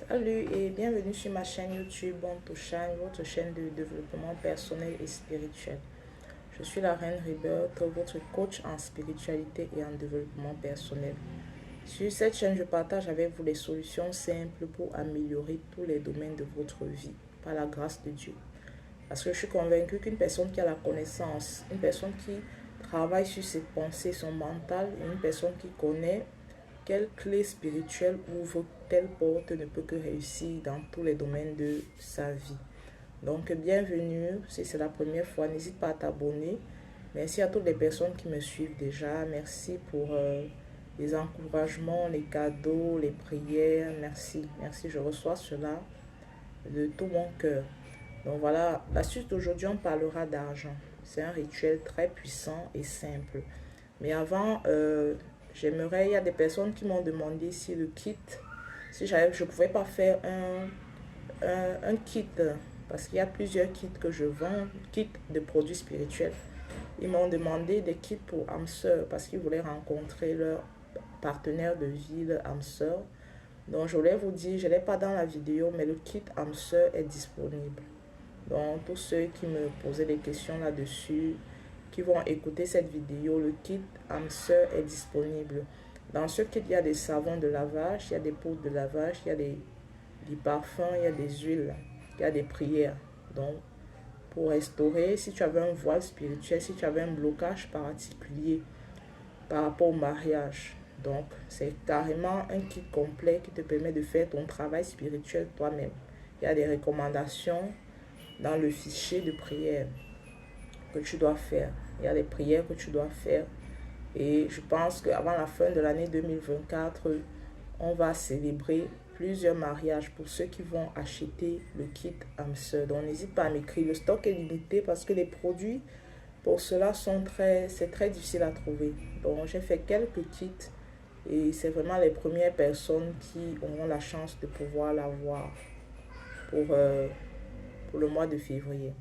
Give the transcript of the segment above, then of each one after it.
Salut et bienvenue sur ma chaîne YouTube Bontouchan, votre chaîne de développement personnel et spirituel. Je suis la Reine Rebirth, votre coach en spiritualité et en développement personnel. Sur cette chaîne, je partage avec vous les solutions simples pour améliorer tous les domaines de votre vie, par la grâce de Dieu. Parce que je suis convaincue qu'une personne qui a la connaissance, une personne qui travaille sur ses pensées, son mental, et une personne qui connaît quelle clé spirituelle ouvre telle porte ne peut que réussir dans tous les domaines de sa vie. Donc, bienvenue. Si c'est la première fois, n'hésite pas à t'abonner. Merci à toutes les personnes qui me suivent déjà. Merci pour les encouragements, les cadeaux, les prières. Merci, merci. Je reçois cela de tout mon cœur. Donc voilà, la suite d'aujourd'hui, on parlera d'argent. C'est un rituel très puissant et simple. Mais avant, il y a des personnes qui m'ont demandé si le kit, si je ne pouvais pas faire un kit, parce qu'il y a plusieurs kits que je vends, kits de produits spirituels. Ils m'ont demandé des kits pour âme sœur, parce qu'ils voulaient rencontrer leur partenaire de vie, leur âme sœur. Donc je voulais vous dire, je ne l'ai pas dans la vidéo, mais le kit âme sœur est disponible. Donc tous ceux qui me posaient des questions là-dessus, qui vont écouter cette vidéo, le kit âme sœur est disponible. Dans ce kit, il y a des savons de lavage, il y a des poudres de lavage, il y a des parfums, il y a des huiles, il y a des prières. Donc, pour restaurer, si tu avais un voile spirituel, si tu avais un blocage particulier par rapport au mariage. Donc, c'est carrément un kit complet qui te permet de faire ton travail spirituel toi-même. Il y a des recommandations dans le fichier de prière que tu dois faire. Il y a des prières que tu dois faire. Et je pense qu'avant la fin de l'année 2024, on va célébrer plusieurs mariages pour ceux qui vont acheter le kit âme sœur. Donc n'hésite pas à m'écrire. Le stock est limité parce que les produits pour cela c'est très difficile à trouver. Donc j'ai fait quelques kits et c'est vraiment les premières personnes qui auront la chance de pouvoir l'avoir pour le mois de février.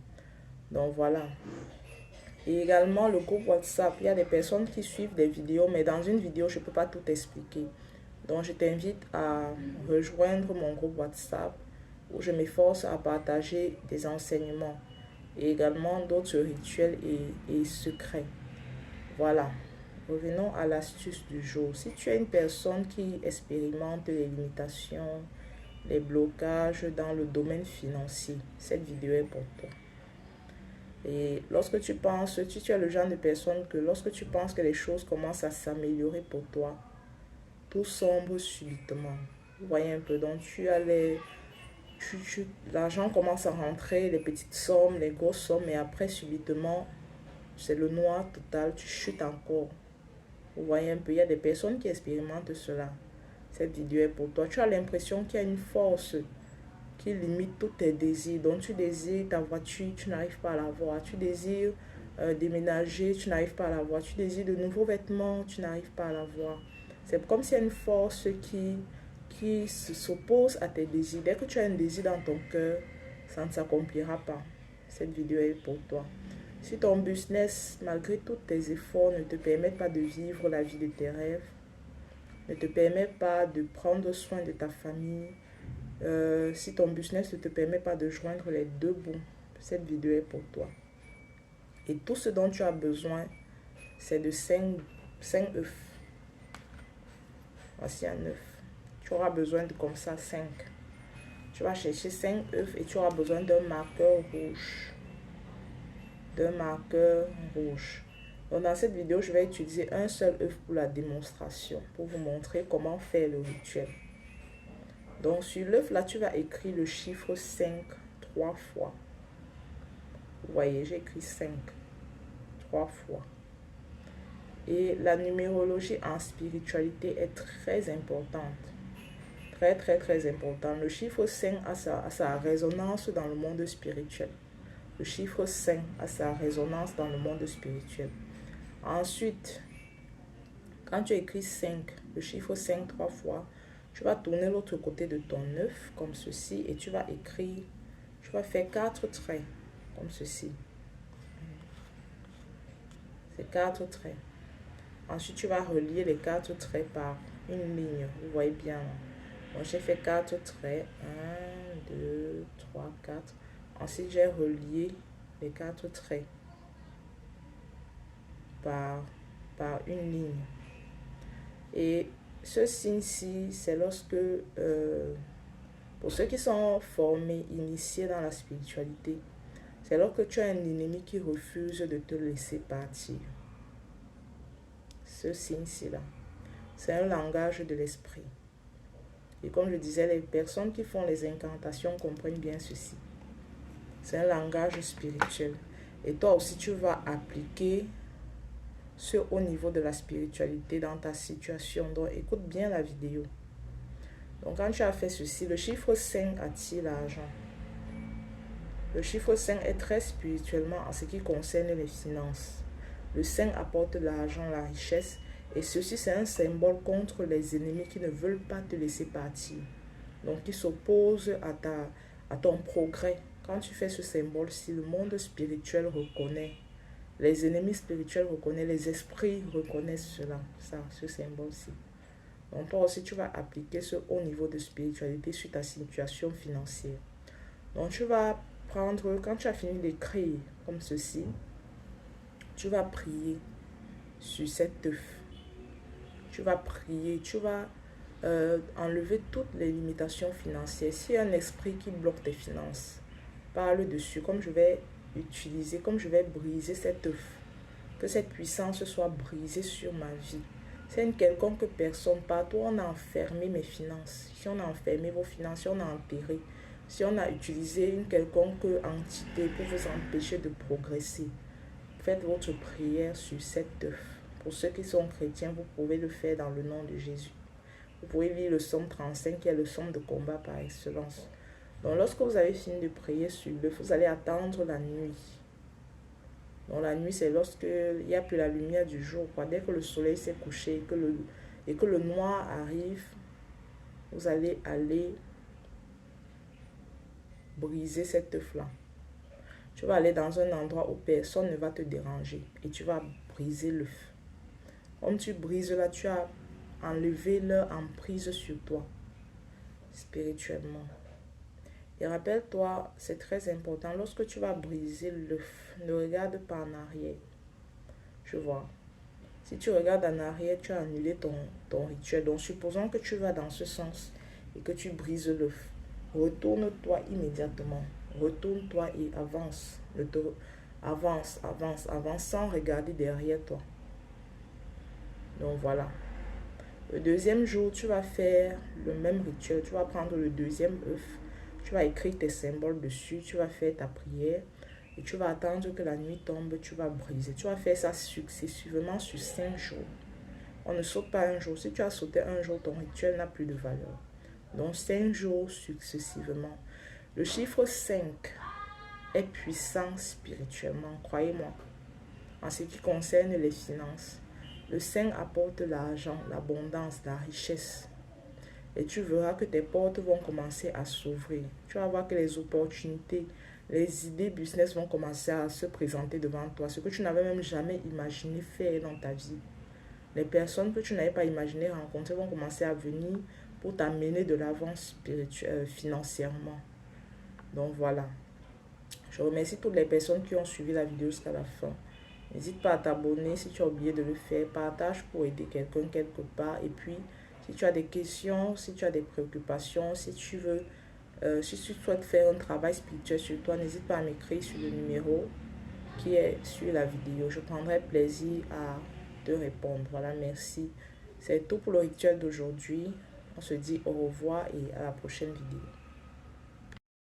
Donc voilà. Et également le groupe WhatsApp, il y a des personnes qui suivent des vidéos, mais dans une vidéo, je ne peux pas tout expliquer. Donc je t'invite à rejoindre mon groupe WhatsApp où je m'efforce à partager des enseignements et également d'autres rituels et secrets. Voilà, revenons à l'astuce du jour. Si tu es une personne qui expérimente les limitations, les blocages dans le domaine financier, cette vidéo est pour toi. Et lorsque tu penses, tu es le genre de personne que lorsque tu penses que les choses commencent à s'améliorer pour toi, tout sombre subitement. Vous voyez un peu, donc l'argent commence à rentrer, les petites sommes, les grosses sommes, et après subitement, c'est le noir total, tu chutes encore. Vous voyez un peu, il y a des personnes qui expérimentent cela. Cette vidéo est pour toi. Tu as l'impression qu'il y a une force qui limite tous tes désirs. Donc tu désires ta voiture, tu n'arrives pas à l'avoir. Tu désires déménager, tu n'arrives pas à l'avoir. Tu désires de nouveaux vêtements, tu n'arrives pas à l'avoir. C'est comme s'il y a une force qui s'oppose à tes désirs. Dès que tu as un désir dans ton cœur, ça ne s'accomplira pas. Cette vidéo est pour toi. Si ton business, malgré tous tes efforts, ne te permet pas de vivre la vie de tes rêves, ne te permet pas de prendre soin de ta famille, si ton business ne te permet pas de joindre les deux bouts, cette vidéo est pour toi. Et tout ce dont tu as besoin, c'est de 5 œufs. Voici un œuf. Tu auras besoin de comme ça 5. Tu vas chercher 5 œufs et tu auras besoin d'un marqueur rouge. Donc dans cette vidéo, je vais utiliser un seul œuf pour la démonstration, pour vous montrer comment faire le rituel. Donc sur l'œuf là, tu vas écrire le chiffre 5 3 fois. Vous voyez, j'ai écrit 5 3 fois. Et la numérologie en spiritualité est très importante. Très, très, très importante. Le chiffre 5 a sa résonance dans le monde spirituel. Le chiffre 5 a sa résonance dans le monde spirituel. Ensuite, quand tu écris 5, le chiffre 5 3 fois, tu vas tourner l'autre côté de ton œuf comme ceci et tu vas écrire, tu vas faire 4 traits comme ceci. C'est 4 traits. Ensuite, tu vas relier les 4 traits par une ligne. Vous voyez bien. Donc, j'ai fait 4 traits. 1, 2, 3, 4. Ensuite, j'ai relié les 4 traits par une ligne. Et ce signe-ci, c'est lorsque, pour ceux qui sont formés, initiés dans la spiritualité, c'est lorsque tu as un ennemi qui refuse de te laisser partir. Ce signe-ci là, c'est un langage de l'esprit. Et comme je disais, les personnes qui font les incantations comprennent bien ceci. C'est un langage spirituel. Et toi aussi, tu vas appliquer ce haut niveau de la spiritualité dans ta situation. Donc, écoute bien la vidéo. Donc, quand tu as fait ceci, le chiffre 5 attire l'argent. Le chiffre 5 est très spirituellement en ce qui concerne les finances. Le 5 apporte l'argent, la richesse. Et ceci, c'est un symbole contre les ennemis qui ne veulent pas te laisser partir. Donc, qui s'opposent à ton progrès. Quand tu fais ce symbole-ci, le monde spirituel reconnaît. Les ennemis spirituels reconnaissent, les esprits reconnaissent cela, ce symbole-ci. Donc, toi aussi, tu vas appliquer ce haut niveau de spiritualité sur ta situation financière. Donc, tu vas prendre, quand tu as fini d'écrire comme ceci, tu vas prier sur cet œuf. Tu vas prier, tu vas enlever toutes les limitations financières. S'il y a un esprit qui bloque tes finances, parle dessus, comme je vais utiliser, comme je vais briser cet œuf. Que cette puissance soit brisée sur ma vie. C'est une quelconque personne, partout on a enfermé mes finances. Si on a enfermé vos finances, si on a enterré, si on a utilisé une quelconque entité pour vous empêcher de progresser, faites votre prière sur cet œuf. Pour ceux qui sont chrétiens, vous pouvez le faire dans le nom de Jésus. Vous pouvez lire le psaume 35 qui est le psaume de combat par excellence. Donc lorsque vous avez fini de prier sur l'œuf, vous allez attendre la nuit. Donc la nuit, c'est lorsque il n'y a plus la lumière du jour. Dès que le soleil s'est couché et que le noir arrive, vous allez aller briser cet œuf-là. Tu vas aller dans un endroit où personne ne va te déranger et tu vas briser l'œuf. Comme tu brises là, tu as enlevé leur emprise sur toi, spirituellement. Et rappelle-toi, c'est très important, lorsque tu vas briser l'œuf, ne regarde pas en arrière. Je vois. Si tu regardes en arrière, tu as annulé ton rituel. Donc, supposons que tu vas dans ce sens et que tu brises l'œuf. Retourne-toi immédiatement. Retourne-toi et avance. Avance sans regarder derrière toi. Donc, voilà. Le deuxième jour, tu vas faire le même rituel. Tu vas prendre le deuxième œuf. Tu vas écrire tes symboles dessus. Tu vas faire ta prière. Et tu vas attendre que la nuit tombe, tu vas briser. Tu vas faire ça successivement sur 5 jours. On ne saute pas un jour. Si tu as sauté un jour, ton rituel n'a plus de valeur. Donc 5 jours successivement. Le chiffre 5 est puissant spirituellement, croyez-moi. En ce qui concerne les finances, le 5 apporte l'argent, l'abondance, la richesse. Et tu verras que tes portes vont commencer à s'ouvrir. Tu vas voir que les opportunités, les idées business vont commencer à se présenter devant toi. Ce que tu n'avais même jamais imaginé faire dans ta vie. Les personnes que tu n'avais pas imaginé rencontrer vont commencer à venir pour t'amener de l'avant financièrement. Donc voilà. Je remercie toutes les personnes qui ont suivi la vidéo jusqu'à la fin. N'hésite pas à t'abonner si tu as oublié de le faire. Partage pour aider quelqu'un quelque part. Et puis, si tu as des questions, si tu as des préoccupations, si tu veux, si tu souhaites faire un travail spirituel sur toi, n'hésite pas à m'écrire sur le numéro qui est sur la vidéo. Je prendrai plaisir à te répondre. Voilà, merci. C'est tout pour le rituel d'aujourd'hui. On se dit au revoir et à la prochaine vidéo.